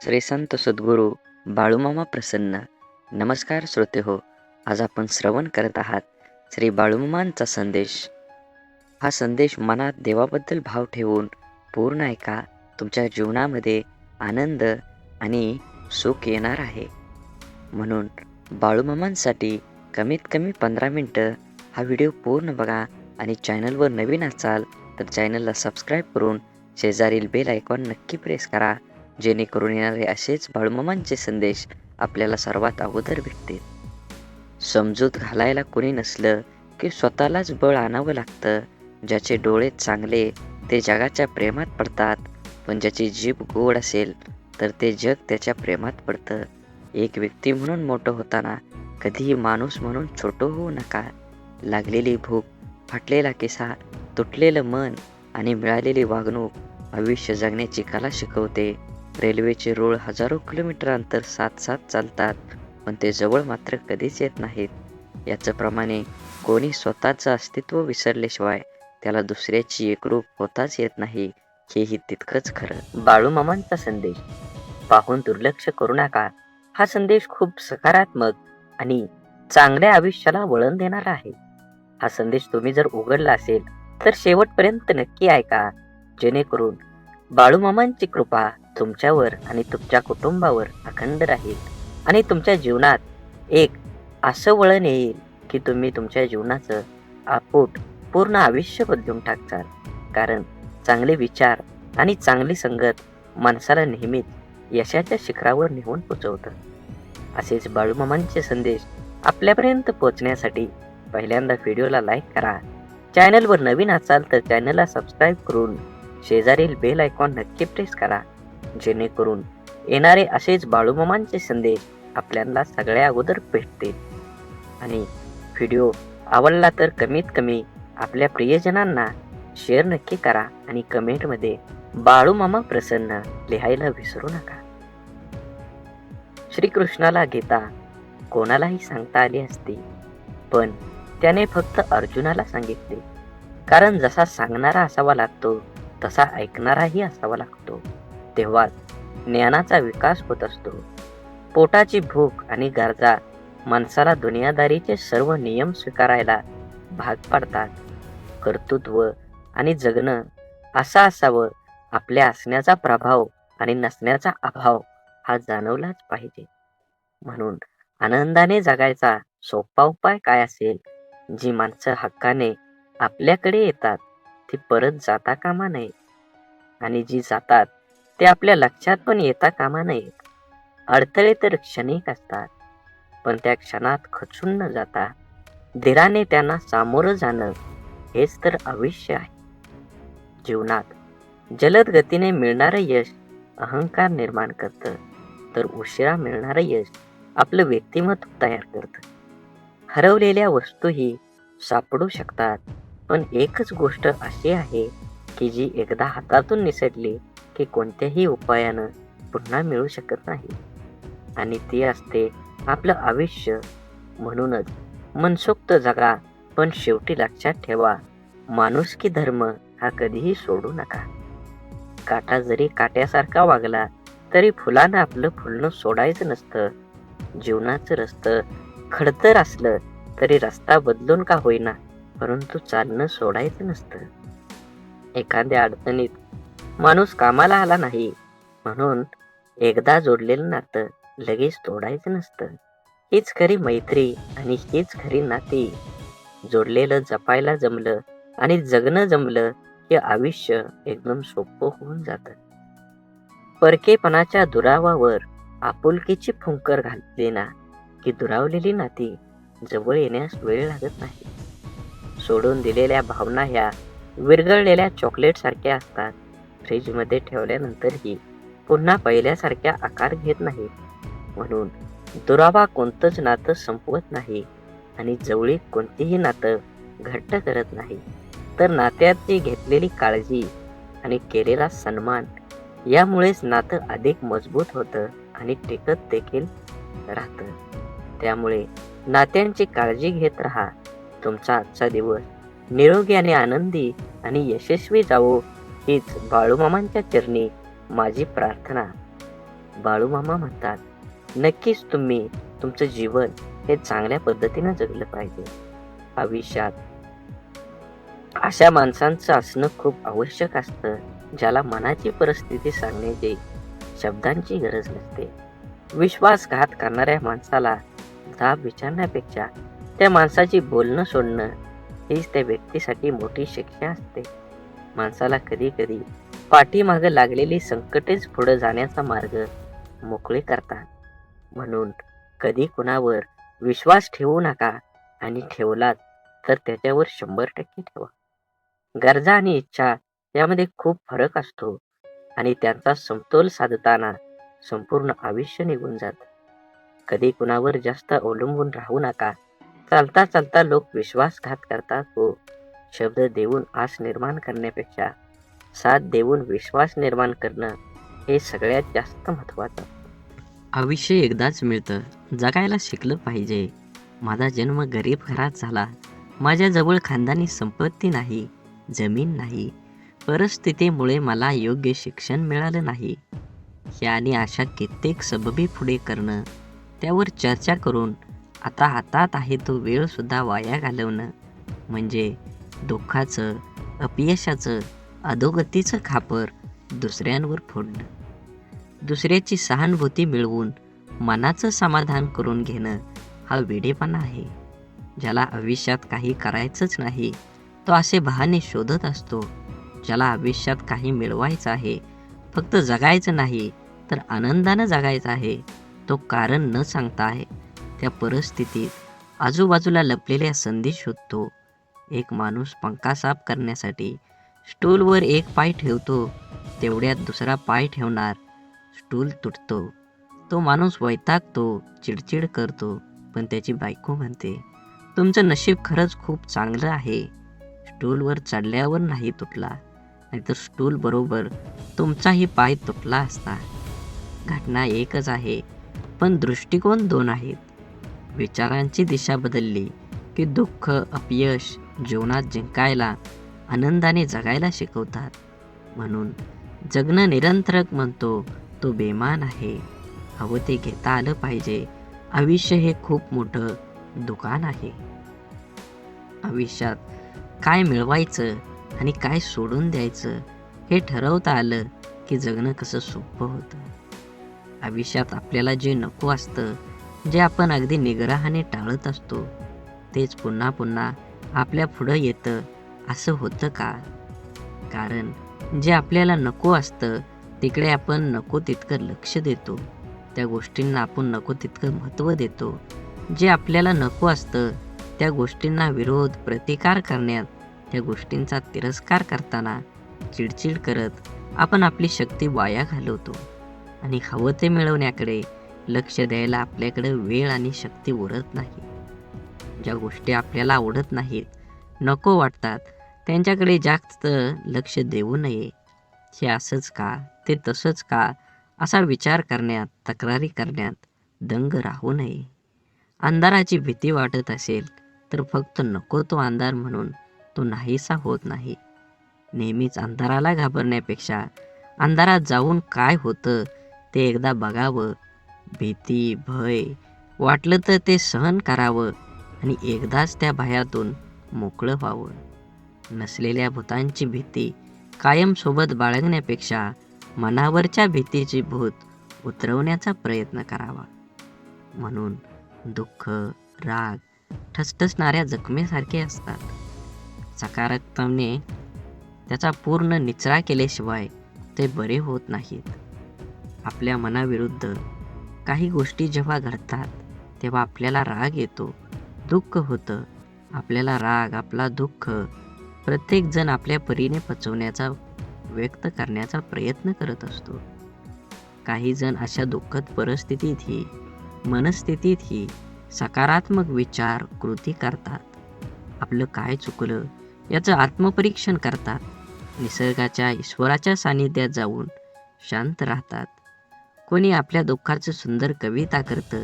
श्री संत सद्गुरू बाळूमामा प्रसन्न. नमस्कार श्रोते हो, आज आपण श्रवण करत आहात श्री बाळूमामांचा संदेश. हा संदेश मनात देवाबद्दल भाव ठेवून पूर्ण ऐका. तुमच्या जीवनामध्ये आनंद आणि सुख येणार आहे. म्हणून बाळूमामांसाठी कमीत कमी 15 मिनटं हा व्हिडिओ पूर्ण बघा आणि चॅनलवर नवीन असाल तर चॅनलला सबस्क्राईब करून शेजारील बेल आयकॉन नक्की प्रेस करा, जेणेकरून येणारे असेच बाळूमामांचे संदेश आपल्याला सर्वात अगोदर भेटतील. समजूत घालायला कोणी नसलं की स्वतःलाच बळ आणावं लागतं. ज्याचे डोळे चांगले ते जगाच्या प्रेमात पडतात, पण ज्याची जीभ गोड असेल तर ते जग त्याच्या प्रेमात पडतं. एक व्यक्ती म्हणून मोठं होताना कधीही माणूस म्हणून छोटं होऊ नका. लागलेली भूक, फाटलेला किस्सा, तुटलेलं मन आणि मिळालेली वागणूक आयुष्य जगण्याची कला शिकवते. रेल्वेचे रूळ हजारो किलोमीटर अंतर साथ साथ चालतात, पण ते जवळ मात्र कधीच येत नाहीत. याचप्रमाणे कोणी स्वतःचं अस्तित्व विसरल्याशिवाय त्याला दुसऱ्याची एकरूप होताच येत नाही, हेही तितकंच खरं. बाळूमामांचा संदेश पाहून दुर्लक्ष करू नका. हा संदेश खूप सकारात्मक आणि चांगल्या आयुष्याला वळण देणारा आहे. हा संदेश तुम्ही जर उघडला असेल तर शेवटपर्यंत नक्की ऐका, जेणेकरून बाळूमामांची कृपा तुमच्यावर आणि तुमच्या कुटुंबावर अखंड राहील आणि तुमच्या जीवनात एक असं वळण येईल की तुम्ही तुमच्या जीवनाचं आपूट पूर्ण आयुष्य बदलून टाकचाल. कारण चांगले विचार आणि चांगली संगत माणसाला नेहमीच यशाच्या शिखरावर नेऊन पोचवतं. असेच बाळूमामांचे संदेश आपल्यापर्यंत पोहोचण्यासाठी पहिल्यांदा व्हिडिओला लाईक करा. चॅनलवर नवीन असाल तर चॅनलला सबस्क्राईब करून शेजारील बेल आयकॉन नक्की प्रेस करा, जेणेकरून येणारे असेच बाळूमामांचे संदेश आपल्याला सगळ्या अगोदर भेटतील. आणि व्हिडिओ आवडला तर कमीत कमी आपल्या प्रियजनांना शेअर नक्की करा आणि कमेंटमध्ये बाळूमामा प्रसन्न लिहायला विसरू नका. श्रीकृष्णाला गीता कोणालाही सांगता आली असती, पण त्याने फक्त अर्जुनाला सांगितले. कारण जसा सांगणारा असावा लागतो तसा ऐकणाराही असावा लागतो. तेव्हाच ज्ञानाचा विकास होत असतो. पोटाची भूक आणि गरजा माणसाला दुनियादारीचे सर्व नियम स्वीकारायला भाग पाडतात. कर्तृत्व आणि जगणं असं असावं, आपल्या असण्याचा प्रभाव आणि नसण्याचा अभाव हा जाणवलाच पाहिजे. म्हणून आनंदाने जगायचा सोपा उपाय काय असेल? जी माणसं हक्काने आपल्याकडे येतात ती परत जाता कामा नये, आणि जी जातात ते आपल्या लक्षात पण येता कामा नयेत. अडथळे तर क्षणिक असतात, पण त्या क्षणात खचून न जाता धीराने त्यांना सामोरं जाणं हेच तर आयुष्य आहे. जीवनात जलद गतीने मिळणारं यश अहंकार निर्माण करतं, तर उशिरा मिळणारं यश आपलं व्यक्तिमत्व तयार करतं. हरवलेल्या वस्तूही सापडू शकतात, पण एकच गोष्ट अशी आहे की जी एकदा हातातून निसटली की कोणत्याही उपायानं पुन्हा मिळू शकत नाही, आणि ती असते आपलं आयुष्य. म्हणूनच मनसोक्त जगा, पण शेवटी लक्षात ठेवा, माणुसकी धर्म हा कधीही सोडू नका. काटा जरी काट्यासारखा वागला तरी फुलानं आपलं फुलणं सोडायचं नसतं. जीवनाचं रस्तं खडतर असलं तरी रस्ता बदलून का होईना, परंतु चालणं सोडायचं नसतं. एखाद्या अडचणीत माणूस कामाला आला नाही म्हणून एकदा जोडलेलं नातं लगेच तोडायचं नसतं. हीच खरी मैत्री आणि हीच खरी नाती. जोडलेलं जपायला जमलं आणि जगणं जमलं हे आयुष्य एकदम सोपं होऊन जातं. परकेपणाच्या दुरावावर आपुलकीची फुंकर घातली ना की दुरावलेली नाती जवळ येण्यास वेळ लागत नाही. सोडून दिलेल्या भावना ह्या विरघळलेल्या चॉकलेट सारख्या असतात. फ्रीजमध्ये ठेवल्यानंतरही पुन्हा पहिल्यासारख्या आकार घेत नाही. म्हणून दुरावा कोणतंच नातं संपवत नाही आणि जवळीक कोणतीही नातं घट्ट करत नाही, तर नात्याची घेतलेली काळजी आणि केलेला सन्मान यामुळेच नातं अधिक मजबूत होतं आणि टिकत देखील राहतं. त्यामुळे नात्यांची काळजी घेत राहा. तुमचा आजचा दिवस निरोगी आणि आनंदी आणि यशस्वी जावो हीच बाळूमामांच्या चरणी माझी प्रार्थना. बाळूमामा म्हणतात, नक्कीच तुम्ही तुमचं जीवन हे चांगल्या पद्धतीनं जगलं पाहिजे. आयुष्यात अशा माणसांचं असणं खूप आवश्यक असतं, ज्याला मनाची परिस्थिती सांगण्याची शब्दांची गरज नसते. विश्वासघात करणाऱ्या माणसाला जाब विचारण्यापेक्षा त्या माणसाची बोलणं सोडणं हीच त्या व्यक्तीसाठी मोठी शिक्षा असते. माणसाला कधी कधी पाठीमागं लागलेली संकटेच पुढे जाण्याचा मार्ग मोकळे करतात. म्हणून कधी कुणावर विश्वास ठेवू नका, आणि ठेवलात तर त्याच्यावर 100% ठेवा. गरजा आणि इच्छा यामध्ये खूप फरक असतो, आणि त्यांचा समतोल साधताना संपूर्ण आयुष्य निघून जात. कधी कुणावर जास्त अवलंबून राहू नका. चालता चालता लोक विश्वासघात करतात हो. शब्द देऊन आस निर्माण करण्यापेक्षा साथ देऊन विश्वास निर्माण करणं हे सगळ्यात जास्त महत्वाचं. आयुष्य एकदाच मिळतं, जगायला शिकलं पाहिजे. माझा जन्म गरीब घरात झाला. माझ्याजवळ खानदानी संपत्ती नाही, जमीन नाही. परिस्थितीमुळे मला योग्य शिक्षण मिळालं नाही. आणि अशा कित्येक सबबी पुढे करणं, त्यावर चर्चा करून आता हातात आहे तो वेळसुद्धा वाया घालवणं, म्हणजे दुःखाचं, अपयशाचं, अधोगतीचं खापर दुसऱ्यांवर फोडणं. दुसऱ्याची सहानुभूती मिळवून मनाचं समाधान करून घेणं हा वेडेपणा आहे. ज्याला आयुष्यात काही करायचंच नाही, तो असे बहाणे शोधत असतो. ज्याला आयुष्यात काही मिळवायचं आहे, फक्त जगायचं नाही तर आनंदानं जगायचं आहे, तो कारण न सांगता आहे त्या परिस्थितीत आजूबाजूला लपलेल्या संधी शोधतो. एक माणूस पंखा साफ करण्यासाठी स्टूलवर एक पाय ठेवतो, तेवढ्यात दुसरा पाय ठेवणार, स्टूल तुटतो. तो माणूस वैतागतो, चिडचिड करतो, पण त्याची बायको म्हणते, तुमचं नशीब खरंच खूप चांगलं आहे, स्टूलवर चढल्यावर नाही तुटला, नाहीतर स्टूल बरोबर तुमचाही पाय तुटला असता. घटना एकच आहे, पण दृष्टिकोन दोन आहेत. विचारांची दिशा बदलली की दुःख, अपयश जीवनात जिंकायला, आनंदाने जगायला शिकवतात. म्हणून जगणं निरंतरक म्हणतो तो बेमान आहे. हवं ते घेता आलं पाहिजे. आयुष्य हे खूप मोठं दुकान आहे. आयुष्यात काय मिळवायचं आणि काय सोडून द्यायचं हे ठरवता आलं की जगणं कसं सोपं होतं. आयुष्यात आपल्याला जे नको असतं, जे आपण अगदी निग्रहाने टाळत असतो, तेच पुन्हा पुन्हा आपल्या पुढं येतं असं होतं का? कारण जे आपल्याला नको असतं तिकडे आपण नको तितकं लक्ष देतो, त्या गोष्टींना आपण नको तितकं महत्त्व देतो. जे आपल्याला नको असतं त्या गोष्टींना विरोध, प्रतिकार करण्यात, त्या गोष्टींचा तिरस्कार करताना चिडचिड करत आपण आपली शक्ती वाया घालवतो, आणि हवं ते मिळवण्याकडे लक्ष द्यायला आपल्याकडे वेळ आणि शक्ती उरत नाही. ज्या गोष्टी आपल्याला आवडत नाहीत, नको वाटतात, त्यांच्याकडे जास्त लक्ष देऊ नये. हे असंच का, ते तसंच का असा विचार करण्यात, तक्रारी करण्यात दंग राहू नये. अंधाराची भीती वाटत असेल तर फक्त नको तो अंधार म्हणून तो नाहीसा होत नाही. नेहमीच अंधाराला घाबरण्यापेक्षा अंधारात जाऊन काय होतं ते एकदा बघावं. भीती, भय वाटलं तर ते सहन करावं, आणि एकदाच त्या भयातून मोकळं व्हावं. नसलेल्या भूतांची भीती कायम सोबत बाळगण्यापेक्षा मनावरच्या भीतीची भूत उतरवण्याचा प्रयत्न करावा. म्हणून दुःख, राग ठसठसणाऱ्या जखमेसारखे असतात. सकारात्मकतेने त्याचा पूर्ण निचरा केल्याशिवाय ते बरे होत नाहीत. आपल्या मनाविरुद्ध काही गोष्टी जेव्हा घडतात तेव्हा आपल्याला राग येतो, दुःख होतं. आपल्याला राग, आपला दुःख प्रत्येकजण आपल्या परीने पचवण्याचा, व्यक्त करण्याचा प्रयत्न करत असतो. काही जण अशा दुःखद परिस्थितीतही, मनस्थितीतही सकारात्मक विचार, कृती करतात. आपलं काय चुकलं याचं आत्मपरीक्षण करतात. निसर्गाच्या, ईश्वराच्या सानिध्यात जाऊन शांत राहतात. कोणी आपल्या दुःखाचं सुंदर कविता करतं.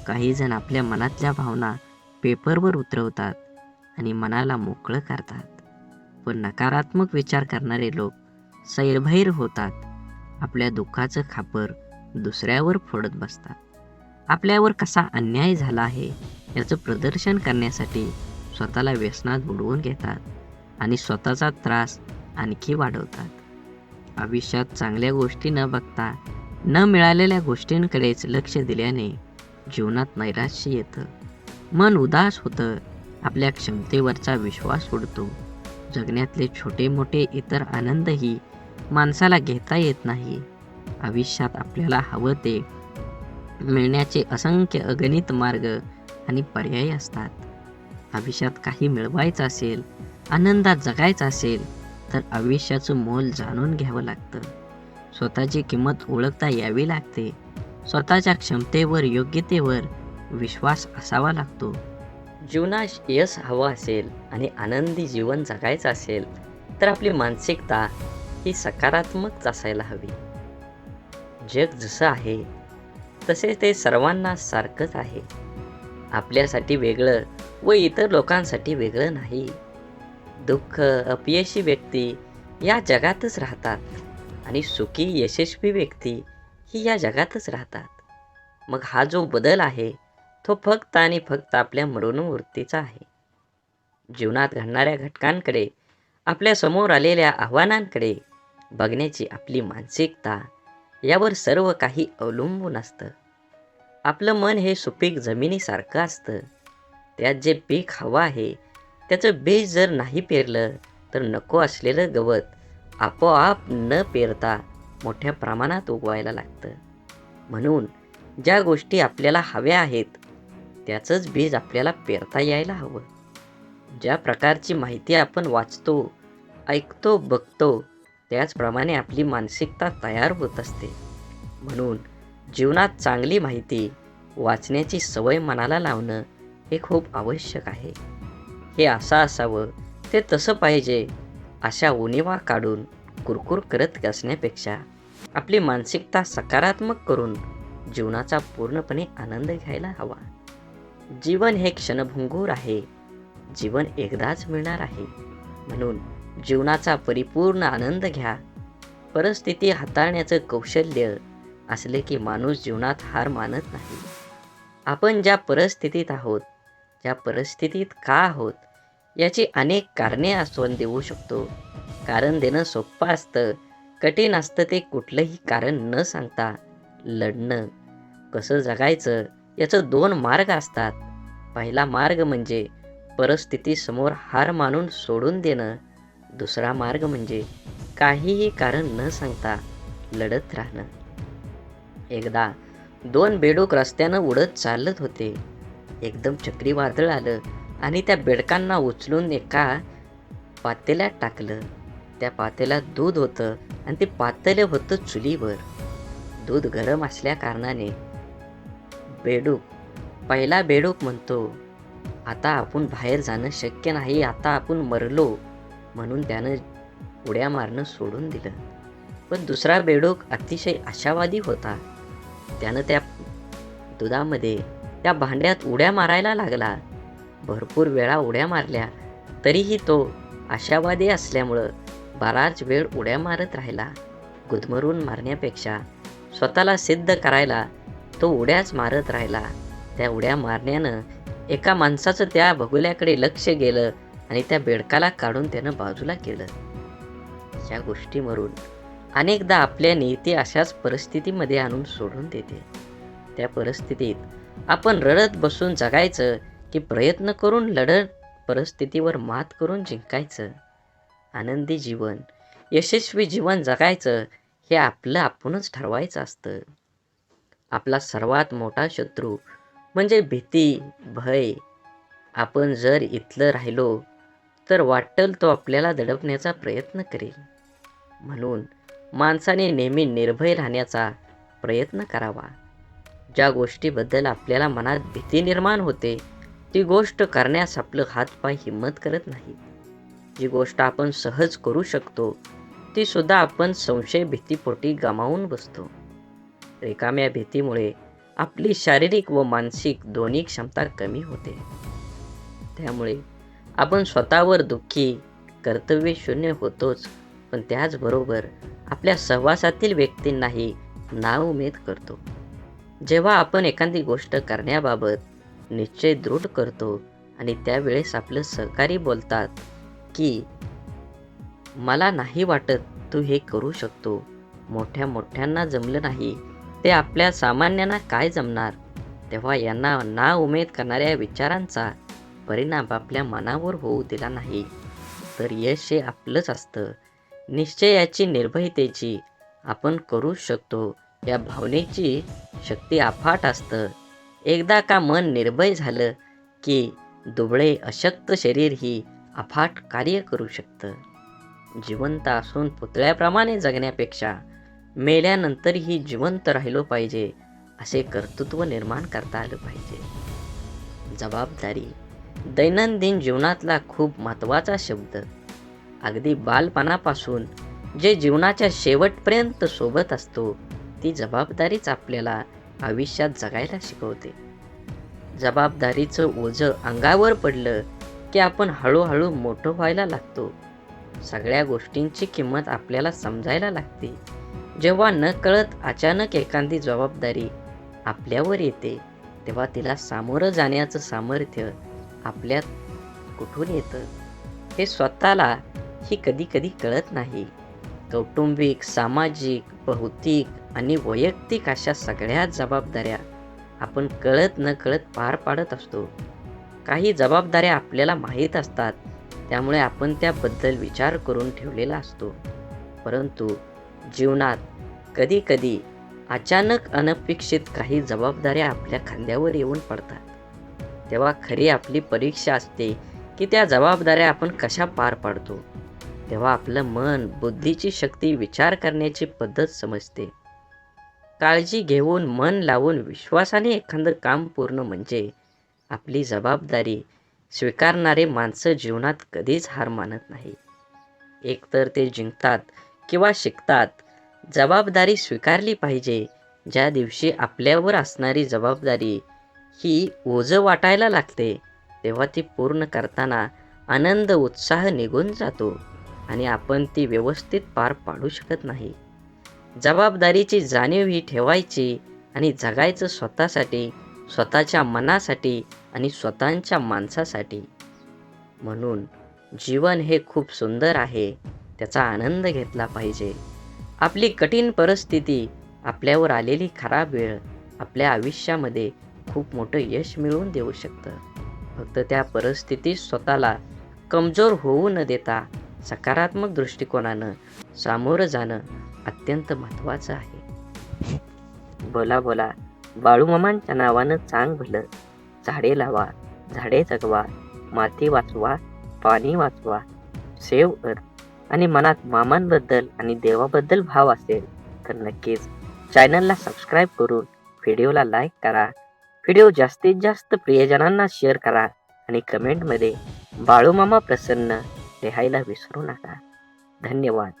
काही जण आपल्या मनातल्या भावना पेपरवर उतरवतात आणि मनाला मोकळं करतात. पण नकारात्मक विचार करणारे लोक सैरभैर होतात. आपल्या दुःखाचं खापर दुसऱ्यावर फोडत बसतात. आपल्यावर कसा अन्याय झाला आहे याचं प्रदर्शन करण्यासाठी स्वतःला व्यसनात बुडवून घेतात आणि स्वतःचा त्रास आणखी वाढवतात. आयुष्यात चांगल्या गोष्टी न बघता न मिळालेल्या गोष्टींकडेच लक्ष दिल्याने जीवनात नैराश्य येतं, मन उदास होतं, आपल्या क्षमतेवरचा विश्वास उडतो. जगण्यातले छोटे मोठे इतर आनंदही माणसाला घेता येत नाही. आयुष्यात आपल्याला हवं ते मिळण्याचे असंख्य अगणित मार्ग आणि पर्याय असतात. आयुष्यात काही मिळवायचं असेल, आनंदात जगायचं असेल तर आयुष्याचं मोल जाणून घ्यावं लागतं. स्वतःची किंमत ओळखता यावी लागते. स्वतःच्या क्षमतेवर, योग्यतेवर विश्वास असावा लागतो. जीवनात यश हवं असेल आणि आनंदी जीवन जगायचं असेल तर आपली मानसिकता ही सकारात्मक असायला हवी. जग जसं आहे तसे ते सर्वांना सारखंच आहे. आपल्यासाठी वेगळं व इतर लोकांसाठी वेगळं नाही. दुःख, अपयशी व्यक्ती या जगातच राहतात आणि सुखी, यशस्वी व्यक्ती ही या जगातच राहतात. मग हा जो बदल आहे तो फक्त आणि फक्त आपल्या मनोवृत्तीचा आहे. जीवनात घडणाऱ्या घटकांकडे, आपल्या समोर आलेल्या आव्हानांकडे बघण्याची आपली मानसिकता यावर सर्व काही अवलंबून असतं. आपलं मन हे सुपीक जमिनीसारखं असतं. त्यात जे पीक हवं आहे त्याचं बीज जर नाही पेरलं तर नको असलेलं गवत आपोआप न पेरता मोठ्या प्रमाणात उगवायला लागतं. म्हणून ज्या गोष्टी आपल्याला हव्या आहेत त्याचंच बीज आपल्याला पेरता यायला हवं. ज्या प्रकारची माहिती आपण वाचतो, ऐकतो, बघतो त्याचप्रमाणे आपली मानसिकता तयार होत असते. म्हणून जीवनात चांगली माहिती वाचण्याची सवय मनाला लावणं हे खूप आवश्यक आहे. हे असं असावं, ते तसं पाहिजे अशा उणिवा काढून कुरकुर करत असण्यापेक्षा आपली मानसिकता सकारात्मक करून जीवनाचा पूर्णपणे आनंद घ्यायला हवा. जीवन हे क्षणभंगूर आहे. जीवन एकदाच मिळणार आहे. म्हणून जीवनाचा परिपूर्ण आनंद घ्या. परिस्थिती हाताळण्याचं कौशल्य असले की माणूस जीवनात हार मानत नाही. आपण ज्या परिस्थितीत आहोत, ज्या परिस्थितीत का आहोत याची अनेक कारणे आपण देऊ शकतो. कारण देणं सोपं असतं, कठीण असतं ते कुठलंही कारण न सांगता लढणं. कसं जगायचं याचं 2 मार्ग असतात. पहिला मार्ग म्हणजे परिस्थितीसमोर हार मानून सोडून देणं. दुसरा मार्ग म्हणजे काहीही कारण न सांगता लढत राहणं. एकदा 2 बेडूक रस्त्यानं उडत चालत होते. एकदम चक्रीवादळ आलं आणि त्या बेडकांना उचलून एका पातेल्यात टाकलं. त्या पातेल्यात दूध होतं आणि ते पातेलं होतं चुलीवर. दूध गरम असल्या कारणाने पहिला बेडूक म्हणतो, आता आपण बाहेर जाणं शक्य नाही, आता आपण मरलो. म्हणून त्यानं उड्या मारणं सोडून दिलं. पण दुसरा बेडूक अतिशय आशावादी होता. त्यानं त्या दुधामध्ये, त्या भांड्यात उड्या मारायला लागला. भरपूर वेळा उड्या मारल्या तरीही तो आशावादी असल्यामुळं बराच वेळ उड्या मारत राहिला. गुदमरून मारण्यापेक्षा स्वतःला सिद्ध करायला तो उड्याच मारत राहिला. त्या उड्या मारण्यानं एका माणसाचं त्या बगुल्याकडे लक्ष गेलं आणि त्या बेडकाला काढून त्यानं बाजूला केलं. या गोष्टीवरून अनेकदा आपल्या नियती अशाच परिस्थितीमध्ये आणून सोडून देते. त्या परिस्थितीत आपण रडत बसून जगायचं की प्रयत्न करून लढत परिस्थितीवर मात करून जिंकायचं? आनंदी जीवन, यशस्वी जीवन जगायचं हे आपलं आपणच ठरवायचं असतं. आपला सर्वात मोठा शत्रू म्हणजे भीती, भय. आपण जर इथलं राहिलो तर वाटेल तो आपल्याला दडपण्याचा प्रयत्न करेल. म्हणून माणसाने नेहमी निर्भय राहण्याचा प्रयत्न करावा. ज्या गोष्टीबद्दल आपल्याला मनात भीती निर्माण होते ती गोष्ट करण्यास आपलं हातपाय हिम्मत करत नाही. जी गोष्ट आपण सहज करू शकतो ती सुद्धा आपण संशय भीतीपोटी गमावून बसतो. रिकाम्या भीतीमुळे आपली शारीरिक व मानसिक दोन्ही क्षमता कमी होते. त्यामुळे आपण स्वतःवर दुःखी, कर्तव्यशून्य होतोच, पण त्याचबरोबर आपल्या सहवासातील व्यक्तींनाही नाउमेद करतो. जेव्हा आपण एखादी गोष्ट करण्याबाबत निश्चय दृढ करतो आणि त्यावेळेस आपले सहकारी बोलतात की मला नाही वाटत तू हे करू शकतो, मोठ्या मोठ्यांना जमलं नाही ते आपल्या सामान्यांना काय जमणार, तेव्हा यांना नाउमेद करणाऱ्या विचारांचा परिणाम आपल्या मनावर होऊ दिला नाही तर यश हे आपलंच असतं. निश्चयाची, निर्भयतेची, आपण करू शकतो या भावनेची शक्ती अफाट असतं. एकदा का मन निर्भय झालं की दुबळे अशक्त शरीरही अफाट कार्य करू शकतं. जिवंत असून पुतळ्याप्रमाणे जगण्यापेक्षा मेल्यानंतरही जिवंत राहिलो पाहिजे असे कर्तृत्व निर्माण करता आलं पाहिजे. जबाबदारी दैनंदिन जीवनातला खूप महत्त्वाचा शब्द. अगदी बालपणापासून जे जीवनाच्या शेवटपर्यंत सोबत असतो ती जबाबदारीच आपल्याला आयुष्यात जगायला शिकवते. जबाबदारीचं ओझं अंगावर पडलं की आपण हळूहळू मोठं व्हायला लागतो. सगळ्या गोष्टींची किंमत आपल्याला समजायला लागते. जेव्हा न कळत अचानक एखादी जबाबदारी आपल्यावर येते तेव्हा तिला सामोरं जाण्याचं सामर्थ्य आपल्यात कुठून येतं हे स्वतःला ही कधी कधी कळत नाही. कौटुंबिक, सामाजिक, भौतिक आणि वैयक्तिक अशा सगळ्या जबाबदाऱ्या आपण कळत न कळत पार पाडत असतो. काही जबाबदाऱ्या आपल्याला माहीत असतात त्यामुळे आपण त्याबद्दल विचार करून ठेवलेला असतो. परंतु जीवनात कधी कधी अचानक अनपेक्षित काही जबाबदाऱ्या आपल्या खांद्यावर येऊन पडतात. तेव्हा खरी आपली परीक्षा असते की त्या जबाबदाऱ्या आपण कशा पार पाडतो. तेव्हा आपलं मन, बुद्धीची शक्ती, विचार करण्याची पद्धत समजते. काळजी घेऊन, मन लावून, विश्वासाने एखादं काम पूर्ण म्हणजे आपली जबाबदारी स्वीकारणारे माणसं जीवनात कधीच हार मानत नाही. एकतर ते जिंकतात किंवा शिकतात. जबाबदारी स्वीकारली पाहिजे. ज्या दिवशी आपल्यावर असणारी जबाबदारी ही ओझं वाटायला लागते तेव्हा ती पूर्ण करताना आनंद, उत्साह निघून जातो आणि आपण ती व्यवस्थित पार पाडू शकत नाही. जबाबदारीची जाणीव ही ठेवायची आणि जगायचं स्वतःसाठी, स्वतःच्या मनासाठी आणि स्वतःच्या माणसासाठी. म्हणून जीवन हे खूप सुंदर आहे, त्याचा आनंद घेतला पाहिजे. आपली कठीण परिस्थिती, आपल्यावर आलेली खराब वेळ आपल्या आयुष्यामध्ये खूप मोठं यश मिळवून देऊ शकतं. फक्त त्या परिस्थितीत स्वतःला कमजोर होऊ न देता सकारात्मक दृष्टिकोनानं सामोरं जाणं अत्यंत महत्त्वाचं आहे. बोला बोला बाळूमामांच्या नावानं चांग भलं. झाडे लावा, झाडे जगवा, माती वाचवा, पाणी वाचवा, सेव्ह अर्थ. आणि मनात मामांबद्दल आणि देवाबद्दल भाव असेल तर नक्कीच चॅनलला सबस्क्राईब करून व्हिडिओला लाईक करा. व्हिडिओ जास्तीत जास्त प्रियजनांना शेअर करा आणि कमेंटमध्ये बाळूमामा प्रसन्न लिहायला विसरू नका. धन्यवाद.